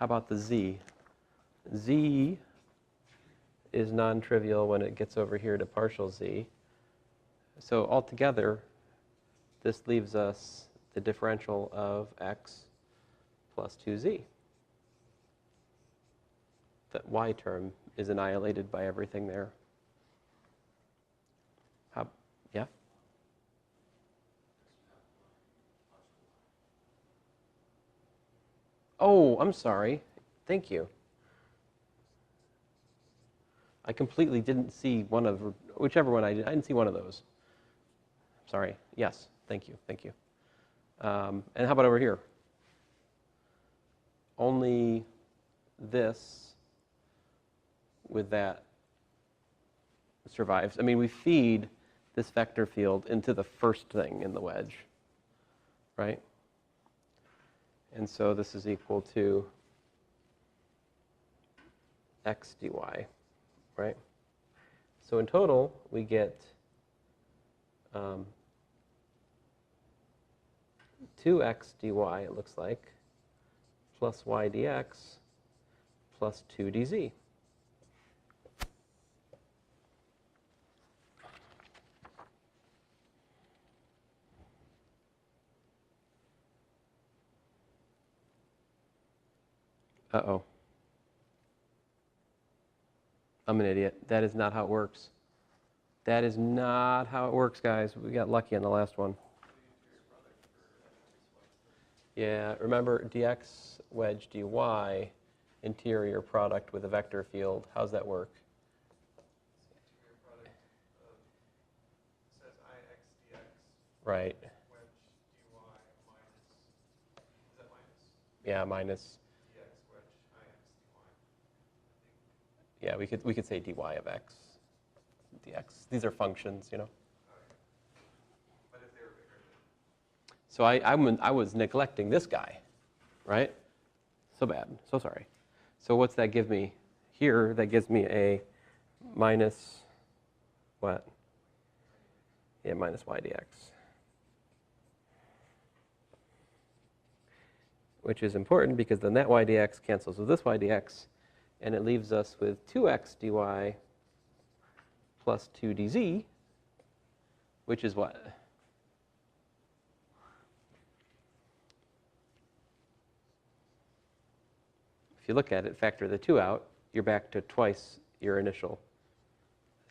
how about the z? Z is non-trivial when it gets over here to partial z. So altogether, this leaves us the differential of x plus 2z. That y term is annihilated by everything there. Yeah? Oh, I'm sorry. Thank you. I completely didn't see one of, whichever one I didn't see one of those. Sorry. Yes. Thank you. Thank you. And how about over here? Only this with that survives. I mean, we feed this vector field into the first thing in the wedge, right? And so this is equal to x dy, right? So in total, we get 2x dy, it looks like, plus y dx plus 2 dz. Uh-oh. I'm an idiot. That is not how it works. That is not how it works, guys. We got lucky on the last one. Yeah, remember dx wedge dy, interior product with a vector field. How's that work? Interior product says ix dx. Right. Wedge dy minus. Is that minus? Yeah, minus. Dx wedge ix dy. Yeah, we could say dy of x, dx. These are functions, you know. Okay. But if they were bigger than. So I was neglecting this guy, right? So bad. So sorry. So what's that give me here? That gives me a minus what? Yeah, minus y dx. Which is important because then that y dx cancels with this y dx, and it leaves us with 2x dy plus 2 dz, which is what? If you look at it, factor the 2 out, you're back to twice your initial.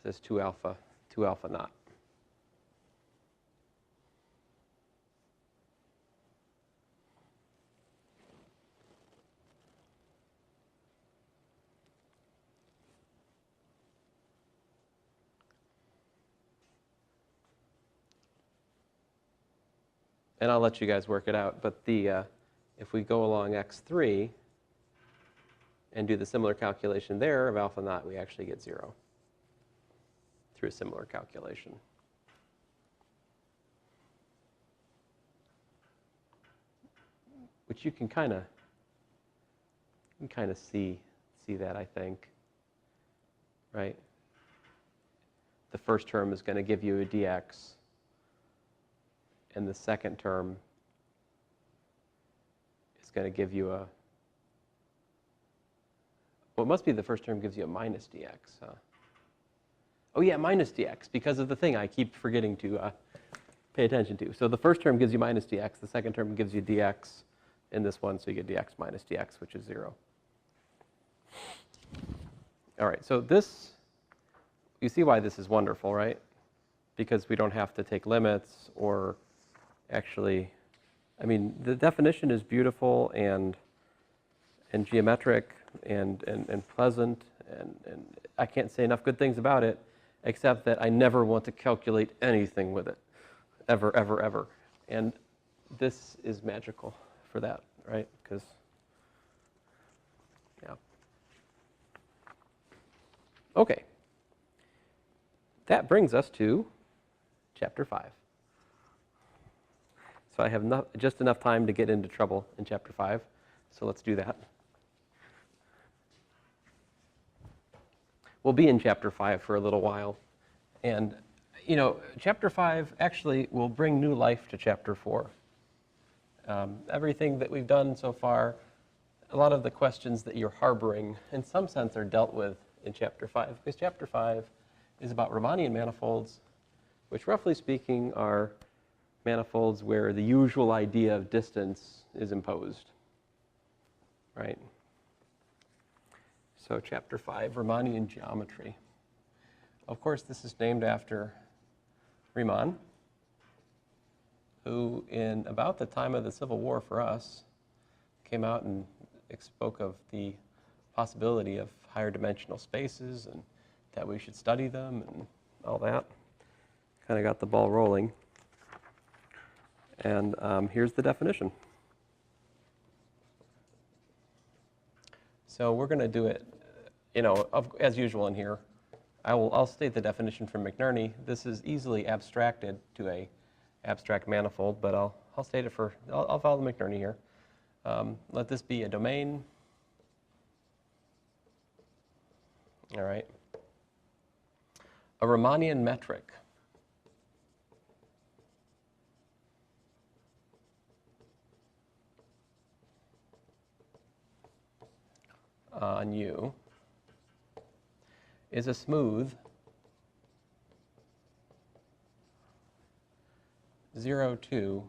This is 2 alpha naught. And I'll let you guys work it out, but if we go along x3 and do the similar calculation there of alpha naught, we actually get 0 through a similar calculation. Which you can kind of see that, I think, right? The first term is going to give you a dx, and the second term is going to give you a, well, it must be the first term gives you a minus dx. Oh yeah, minus dx, because of the thing I keep forgetting to pay attention to. So the first term gives you minus dx, the second term gives you dx in this one, so you get dx minus dx, which is 0. All right, so this, you see why this is wonderful, right? Because we don't have to take limits or actually, I mean, the definition is beautiful and geometric and pleasant, and I can't say enough good things about it, except that I never want to calculate anything with it, ever, ever, ever. And this is magical for that, right? Because, yeah. Okay. That brings us to chapter 5. So I have just enough time to get into trouble in chapter 5, so let's do that. We'll be in chapter 5 for a little while. And, you know, chapter 5 actually will bring new life to chapter 4. Everything that we've done so far a lot of the questions that you're harboring, in some sense, are dealt with in Chapter 5, because Chapter 5 is about Romanian manifolds, which, roughly speaking, are manifolds where the usual idea of distance is imposed, right? So Chapter 5, Romanian geometry. Of course, this is named after Riemann, who, in about the time of the Civil War for us, came out and spoke of the possibility of higher dimensional spaces and that we should study them and all that. Kind of got the ball rolling. And here's the definition. So we're going to do it, as usual in here. I'll state the definition from McNerney. This is easily abstracted to a abstract manifold, but I'll state it I'll follow McNerney here. Let this be a domain. All right. A Romanian metric. On U is a smooth 0, 2,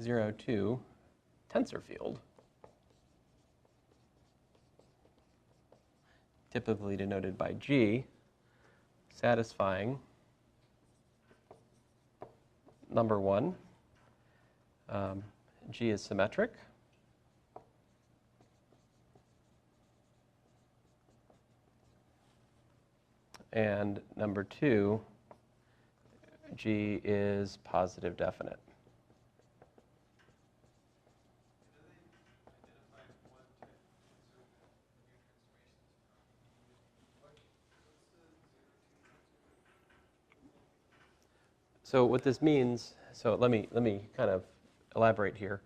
0, 2 tensor field, typically denoted by G, satisfying number 1, G is symmetric, and number 2, G is positive definite. So what this means, so let me kind of elaborate here.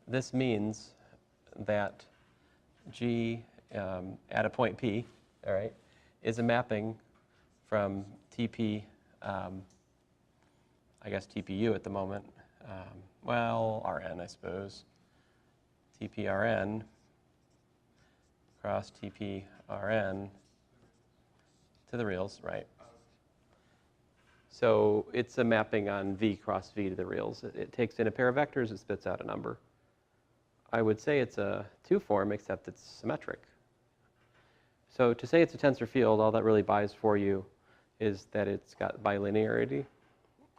This means that G at a point P, all right, is a mapping from TP, I guess TPU at the moment, Rn, I suppose, TPRN cross TPRN to the reals, right? So it's a mapping on V cross V to the reals. It takes in a pair of vectors, it spits out a number. I would say it's a 2-form, except it's symmetric. So to say it's a tensor field, all that really buys for you is that it's got bilinearity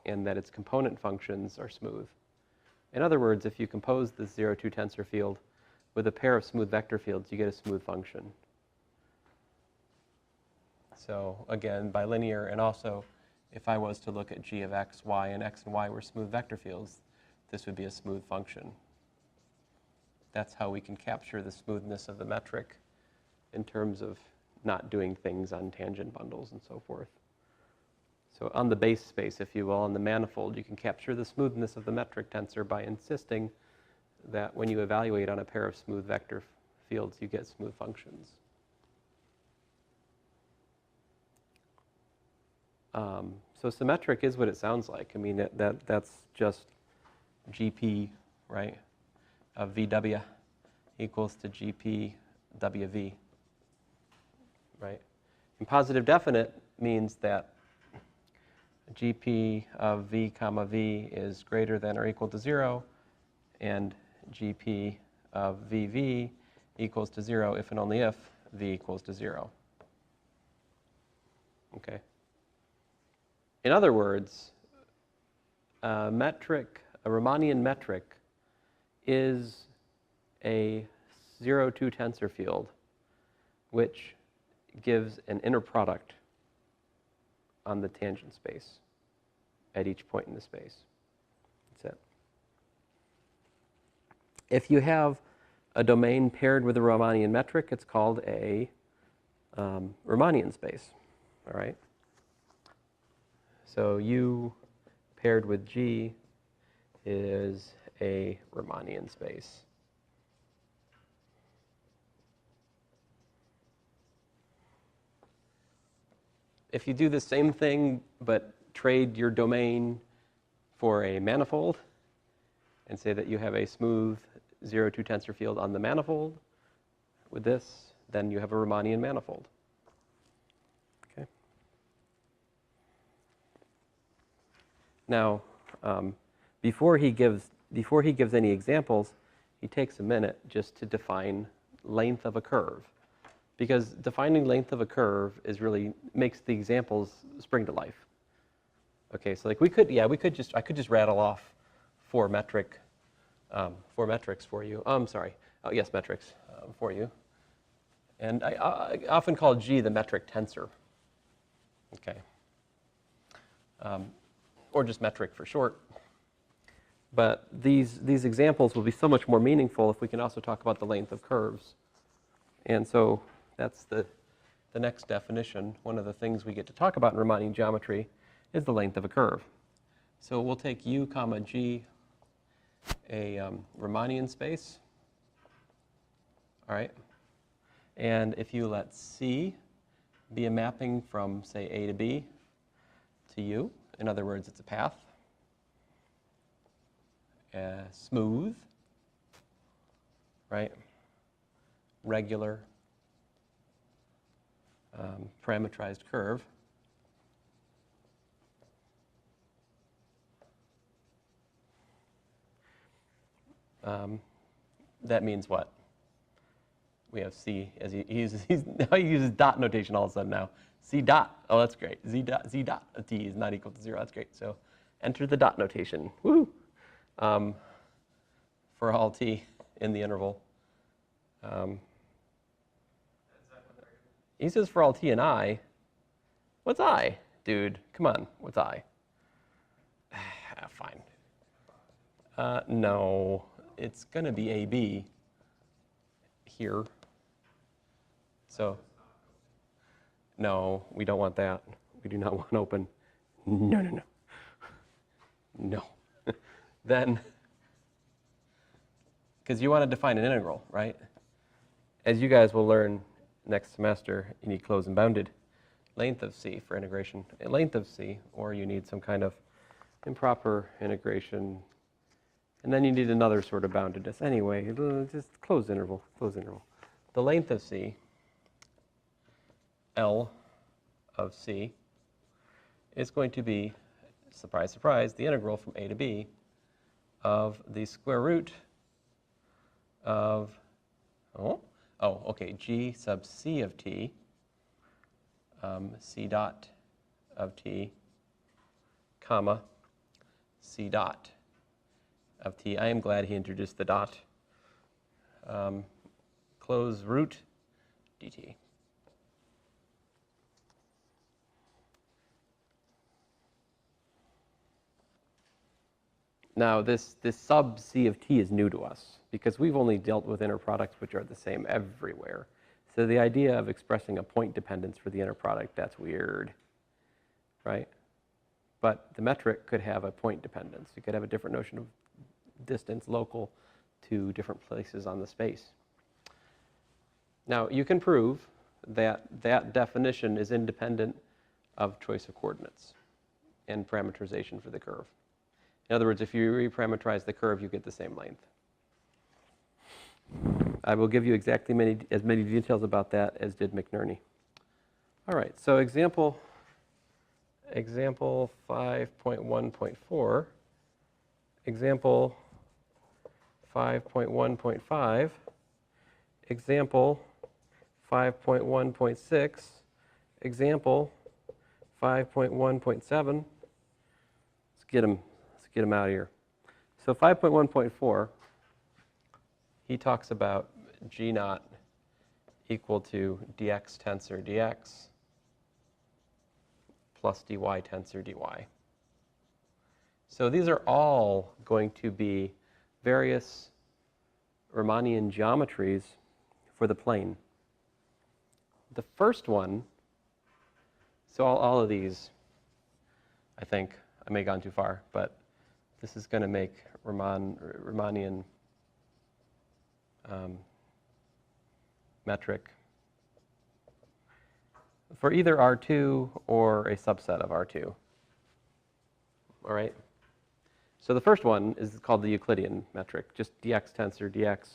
and that its component functions are smooth. In other words, if you compose this 0,2 tensor field with a pair of smooth vector fields, you get a smooth function. So again, bilinear, and also if I was to look at g of x, y, and x and y were smooth vector fields, this would be a smooth function. That's how we can capture the smoothness of the metric in terms of not doing things on tangent bundles and so forth. So on the base space, if you will, on the manifold, you can capture the smoothness of the metric tensor by insisting that when you evaluate on a pair of smooth vector fields, you get smooth functions. So symmetric is what it sounds like. I mean, that's just GP, right, of VW equals to GP WV, right? And positive definite means that GP of V comma V is greater than or equal to 0, and GP of VV equals to 0 if and only if V equals to 0. Okay. In other words, a Romanian metric is a 0,2 tensor field which gives an inner product on the tangent space at each point in the space. That's it. If you have a domain paired with a Romanian metric, it's called a Romanian space, all right? So U paired with G is a Romanian space. If you do the same thing but trade your domain for a manifold, and say that you have a smooth 0-2 tensor field on the manifold with this, then you have a Romanian manifold. Okay. Now, before he gives any examples, he takes a minute just to define length of a curve, because defining length of a curve is really makes the examples spring to life. Okay, so like I could just rattle off four metrics for you. Metrics for you. And I often call G the metric tensor. Okay. Or just metric for short. But these examples will be so much more meaningful if we can also talk about the length of curves. And so that's the next definition. One of the things we get to talk about in Romani geometry is the length of a curve. So we'll take U comma G, a Romanian space. All right. And if you let C be a mapping from, say, A to B to U, in other words, it's a path, smooth, right, regular, parametrized curve, that means what? We have C as he uses dot notation all of a sudden now. C dot, oh that's great. Z dot of T is not equal to 0, that's great. So enter the dot notation, woo! For all T in the interval. He says for all T and I. What's I? Dude, come on, what's I? Fine. No, it's gonna be AB here. So, no, we don't want that. We do not want open. No. No. Then, because you want to define an integral, right? As you guys will learn next semester, you need closed and bounded length of C for integration. Length of C, or you need some kind of improper integration. And then you need another sort of boundedness. Anyway, just closed interval. The length of C, L of C, is going to be, surprise, surprise, the integral from A to B of the square root of, G sub C of T, C dot of T, comma, C dot of T. I am glad he introduced the dot. Close root dt. Now, this sub C of T is new to us because we've only dealt with inner products which are the same everywhere. So the idea of expressing a point dependence for the inner product, that's weird, right? But the metric could have a point dependence. You could have a different notion of distance local to different places on the space. Now, you can prove that that definition is independent of choice of coordinates and parameterization for the curve. In other words, if you reparameterize the curve, you get the same length. I will give you exactly as many details about that as did McNerney. All right, so example 5.1.4, example 5.1.5, example 5.1.6, example 5.1.7. Let's get them out of here. So 5.1.4, he talks about G naught equal to dx tensor dx plus dy tensor dy. So these are all going to be various Romanian geometries for the plane. The first one, so all of these, I think, I may have gone too far, but this is going to make Romanian metric for either R2 or a subset of R2. All right? So the first one is called the Euclidean metric, just dx tensor dx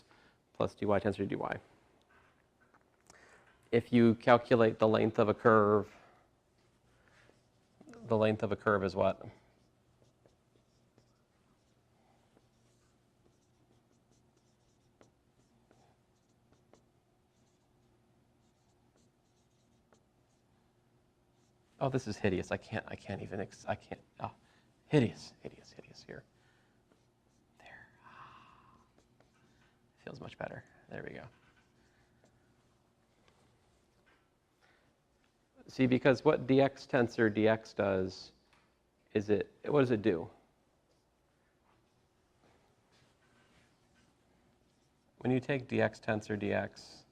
plus dy tensor dy. If you calculate the length of a curve is what? Oh, this is hideous. I can't even, oh, hideous here. There. Feels much better. There we go. See, because what dx tensor dx does is what does it do? When you take dx tensor dx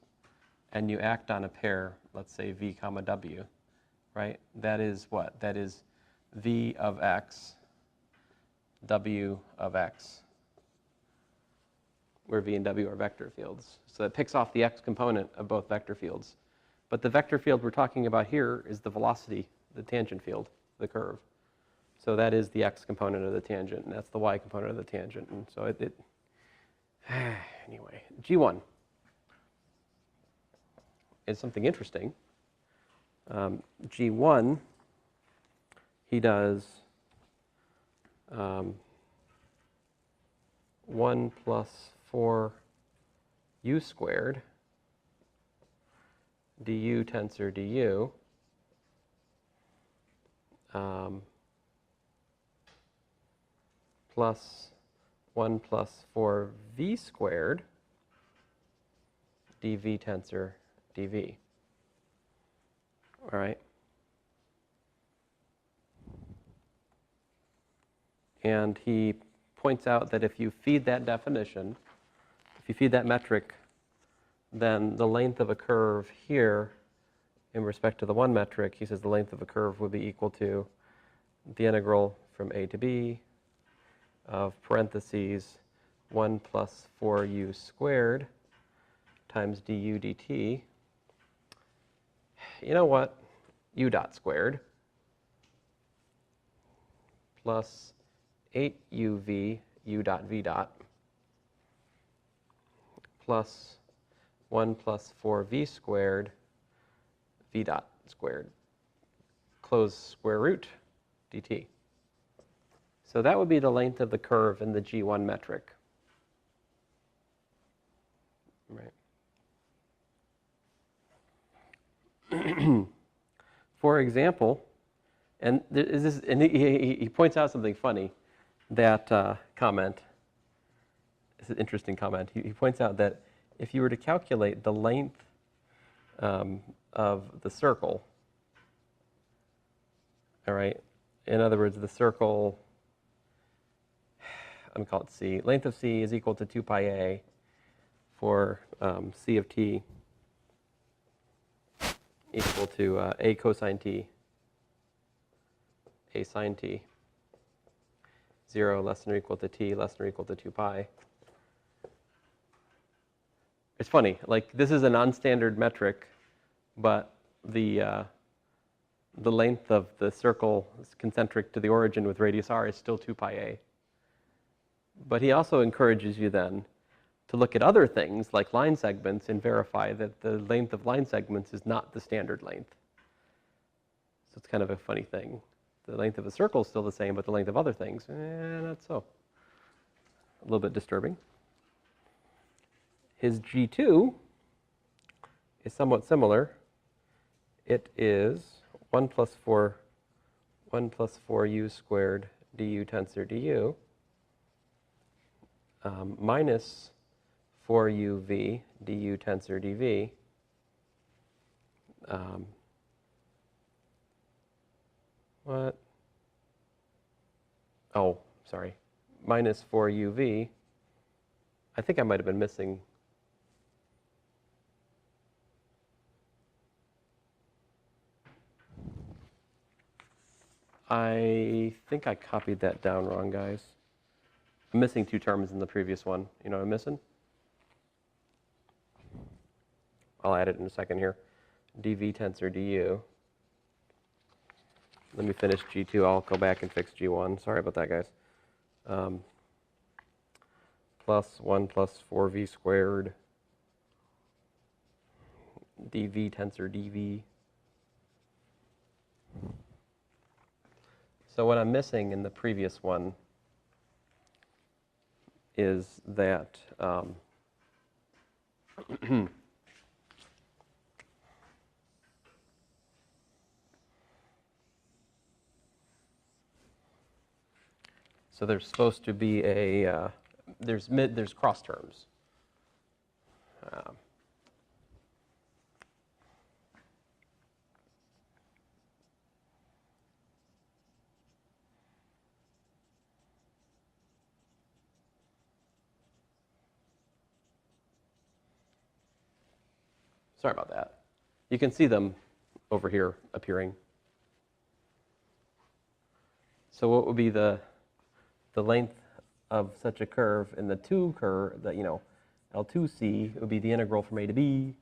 and you act on a pair, let's say v comma w, right? That is what? That is v of x, w of x, where v and w are vector fields. So it picks off the x component of both vector fields. But the vector field we're talking about here is the velocity, the tangent field, the curve. So that is the x component of the tangent, and that's the y component of the tangent. And so anyway, G1 is something interesting. G1, he does 1 plus 4u squared du tensor du plus 1 plus 4v squared dv tensor dv. All right. And he points out that if you feed that definition, if you feed that metric, then the length of a curve here in respect to the one metric, he says the length of a curve would be equal to the integral from a to b of parentheses 1 plus 4u squared times du dt. You know what? U dot squared plus 8uv u dot v dot plus 1 plus 4v squared v dot squared close square root dt. So that would be the length of the curve in the G1 metric. Right. For example, and he points out something funny, that comment, it's an interesting comment. He points out that if you were to calculate the length of the circle, all right, in other words, the circle, I'm going to call it C, length of C is equal to 2 pi a for C of t equal to a cosine t, a sine t, 0 less than or equal to t less than or equal to 2 pi. It's funny, like this is a non-standard metric, but the length of the circle concentric to the origin with radius r is still 2 pi a. But he also encourages you then to look at other things like line segments and verify that the length of line segments is not the standard length. So it's kind of a funny thing. The length of a circle is still the same, but the length of other things, not so. A little bit disturbing. His G2 is somewhat similar. It is 1 plus 4u squared du tensor du minus 4uv du tensor dv what? Oh, sorry. Minus 4uv. I think I might have been missing. I think I copied that down wrong, guys. I'm missing 2 terms in the previous one. You know what I'm missing? I'll add it in a second here. dv tensor du. Let me finish G2. I'll go back and fix G1. Sorry about that, guys. plus 1 plus 4v squared dv tensor dv. So what I'm missing in the previous one is that so there's supposed to be a there's cross terms. Sorry about that. You can see them over here appearing. So what would be the length of such a curve in the 2 curve, that, L2C would be the integral from a to b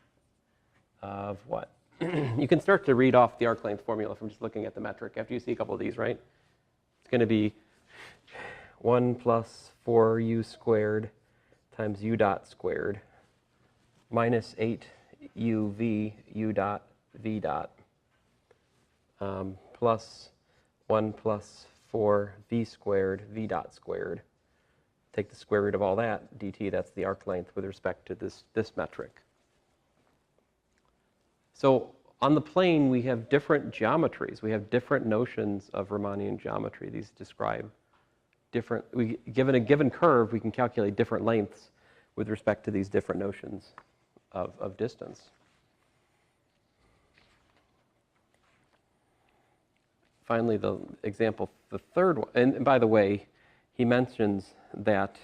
of what? You can start to read off the arc length formula from just looking at the metric after you see a couple of these, right? It's going to be 1 plus 4u squared times u dot squared minus 8uv u dot v dot plus 1 plus 4v squared v dot squared. Take the square root of all that, dt, that's the arc length with respect to this metric. So on the plane, we have different geometries. We have different notions of Romanian geometry. These describe different, given a given curve, we can calculate different lengths with respect to these different notions of distance. Finally, the example, the third one, and by the way, he mentions that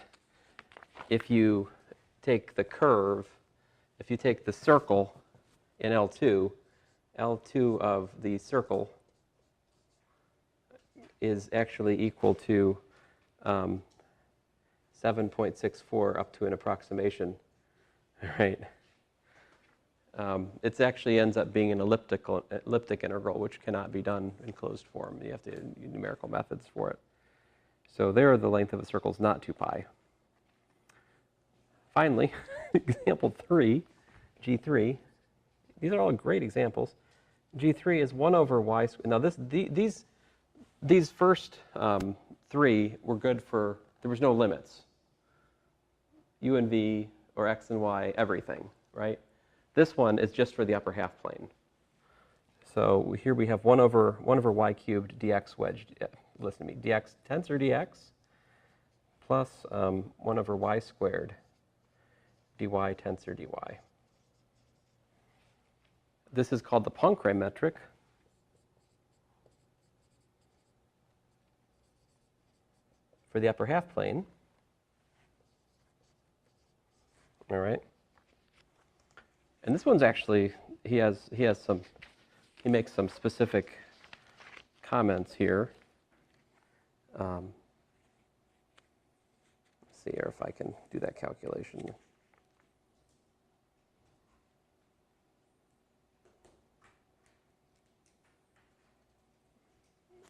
if you take the curve, if you take the circle in L2 of the circle is actually equal to 7.64 up to an approximation, right? It actually ends up being an elliptic integral, which cannot be done in closed form. You have to use numerical methods for it. So there, the length of the circle is not 2 pi. Finally, example 3, G3. These are all great examples. G3 is 1 over y. Now these first 3 were good for, there was no limits. U and v, or x and y, everything, right? This one is just for the upper half plane. So here we have 1 over y cubed dx wedged, listen to me, dx tensor dx plus 1 over y squared dy tensor dy. This is called the Poincare metric. For the upper half plane. All right. And this one's actually, he makes some specific comments here. Let's see here if I can do that calculation.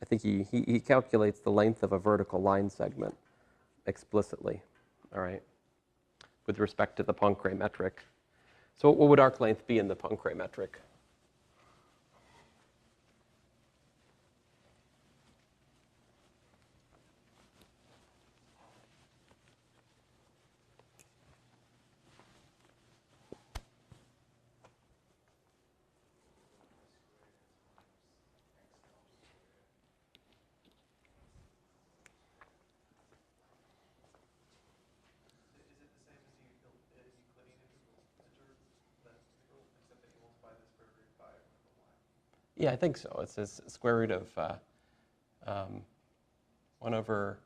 I think he calculates the length of a vertical line segment explicitly, all right, with respect to the Poincare metric. So what would arc length be in the Poincare metric? Yeah, I think so. It's this square root of 1 over,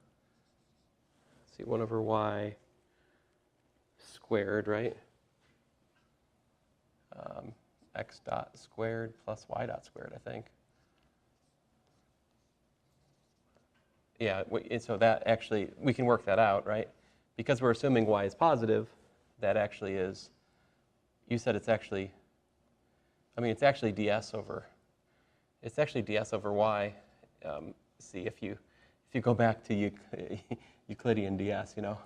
let's see, 1 over y squared, right? X dot squared plus y dot squared, I think. Yeah, so that actually, we can work that out, right? Because we're assuming y is positive, that actually is, you said it's actually, I mean, it's actually ds over, y. See, if you go back to Euclidean ds, you know.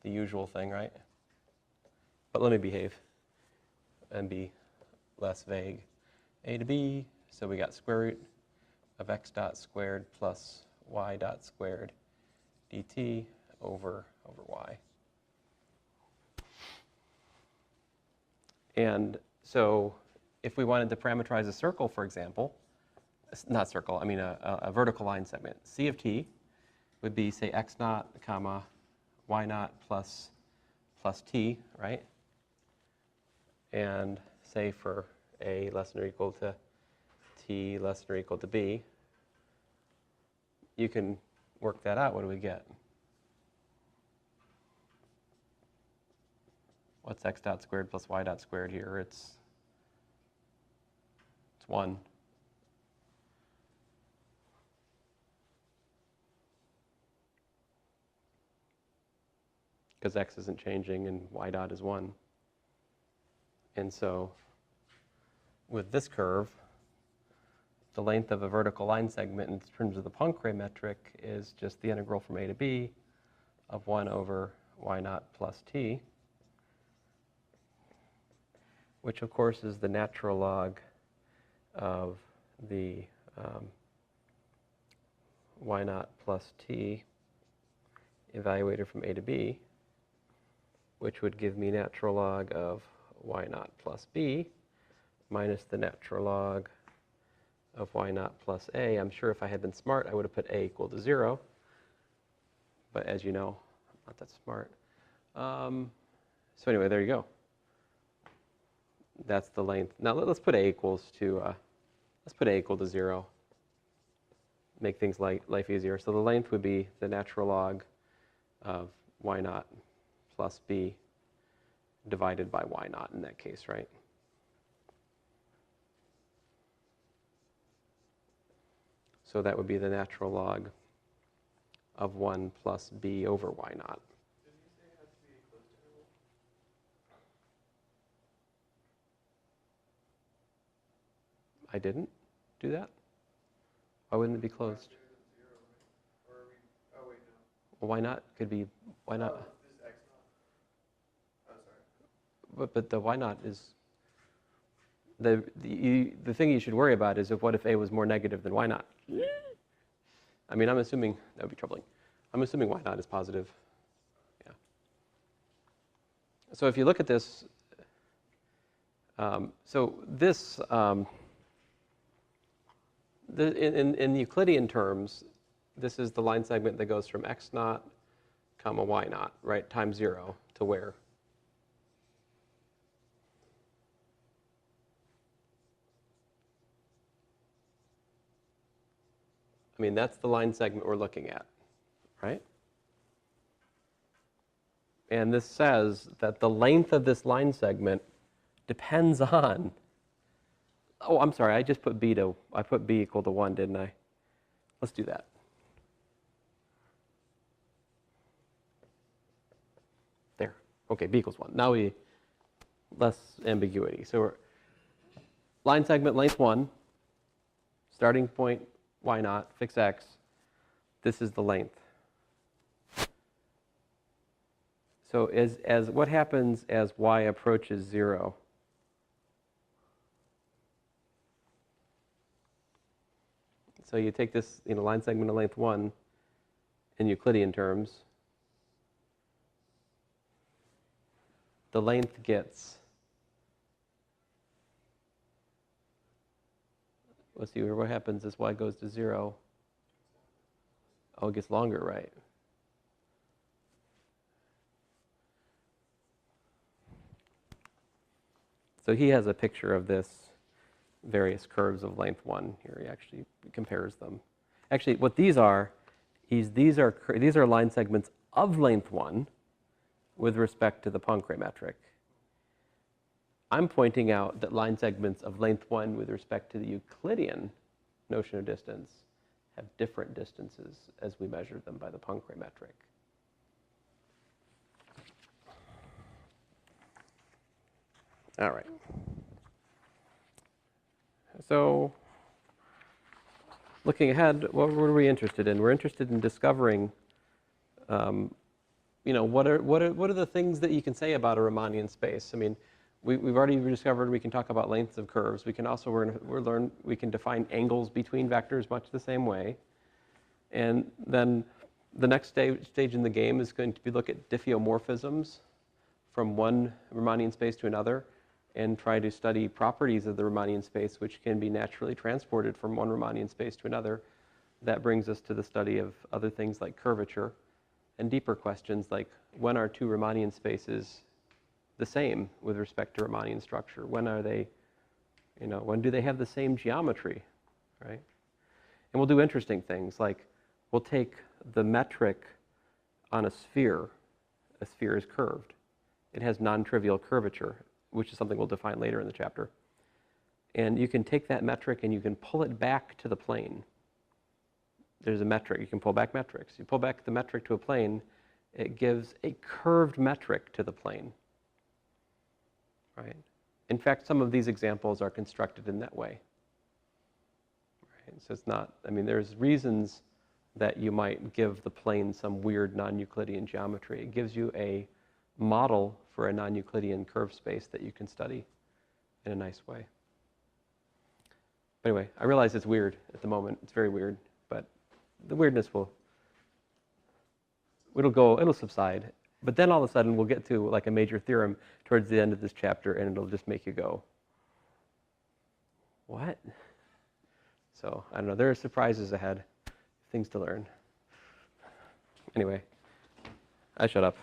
The usual thing, right? But let me behave and be less vague. A to b, so we got square root of x dot squared plus y dot squared dt over y. And so if we wanted to parameterize a circle, for example, not circle, I mean a vertical line segment, c of t would be, say, x naught comma y naught plus t, right? And say for a less than or equal to t less than or equal to b, you can work that out. What do we get? What's x dot squared plus y dot squared here? It's 1. Because x isn't changing and y dot is 1. And so with this curve, the length of a vertical line segment in terms of the Poincare metric is just the integral from a to b of 1 over y naught plus t, which of course is the natural log of the y naught plus t evaluated from a to b, which would give me natural log of y naught plus b minus the natural log of y naught plus a. I'm sure if I had been smart, I would have put a equal to 0. But as you know, I'm not that smart. So anyway, there you go. That's the length. Now let's put a equals to let's put a equal to 0. Make things life easier. So the length would be the natural log of y naught plus b divided by y naught in that case, right? So that would be the natural log of 1 plus b over y naught. Didn't you say it has to be a closed interval? I didn't do that? Why wouldn't it be closed? Greater than 0, right? Or are we, oh wait, no. Well, why not? Could be, why not? Oh, this is x naught. Oh, sorry. But the y naught is, the thing you should worry about is what if a was more negative than y naught? I mean, I'm assuming, that would be troubling. I'm assuming y naught is positive. Yeah. So if you look at this, so this, in Euclidean terms, this is the line segment that goes from x naught comma y naught, right, times 0 to where? I mean, that's the line segment we're looking at, right? And this says that the length of this line segment depends on, oh, I'm sorry, I just put I put b equal to 1, didn't I? Let's do that. There. Okay, b equals 1. Now less ambiguity. So line segment length 1, starting point y naught, fix x. This is the length. So as what happens as y approaches 0? So you take this, line segment of length 1 in Euclidean terms. The length gets, let's see, what happens as y goes to 0? Oh, it gets longer, right? So he has a picture of this various curves of length 1 here. He actually compares them. Actually, what these are is these are line segments of length 1 with respect to the Poincare metric. I'm pointing out that line segments of length 1 with respect to the Euclidean notion of distance have different distances as we measure them by the Poincare metric. All right. So looking ahead, what are we interested in? We're interested in discovering, what are the things that you can say about a Riemannian space? I mean, we've already discovered we can talk about lengths of curves. We can also we can define angles between vectors much the same way. And then the next stage in the game is going to be look at diffeomorphisms from one Riemannian space to another, and try to study properties of the Riemannian space which can be naturally transported from one Riemannian space to another. That brings us to the study of other things like curvature and deeper questions like when are two Riemannian spaces the same with respect to Riemannian structure? When are they, when do they have the same geometry, right? And we'll do interesting things like we'll take the metric on a sphere. A sphere is curved. It has non-trivial curvature, which is something we'll define later in the chapter. And you can take that metric and you can pull it back to the plane. There's a metric. You can pull back metrics. You pull back the metric to a plane, it gives a curved metric to the plane. Right? In fact, some of these examples are constructed in that way. Right? So it's not, there's reasons that you might give the plane some weird non-Euclidean geometry. It gives you a model for a non-Euclidean curve space that you can study in a nice way. But anyway, I realize it's weird at the moment. It's very weird, but the weirdness it'll subside. But then all of a sudden we'll get to like a major theorem towards the end of this chapter, and it'll just make you go, what? So I don't know, there are surprises ahead, things to learn. Anyway, I shut up.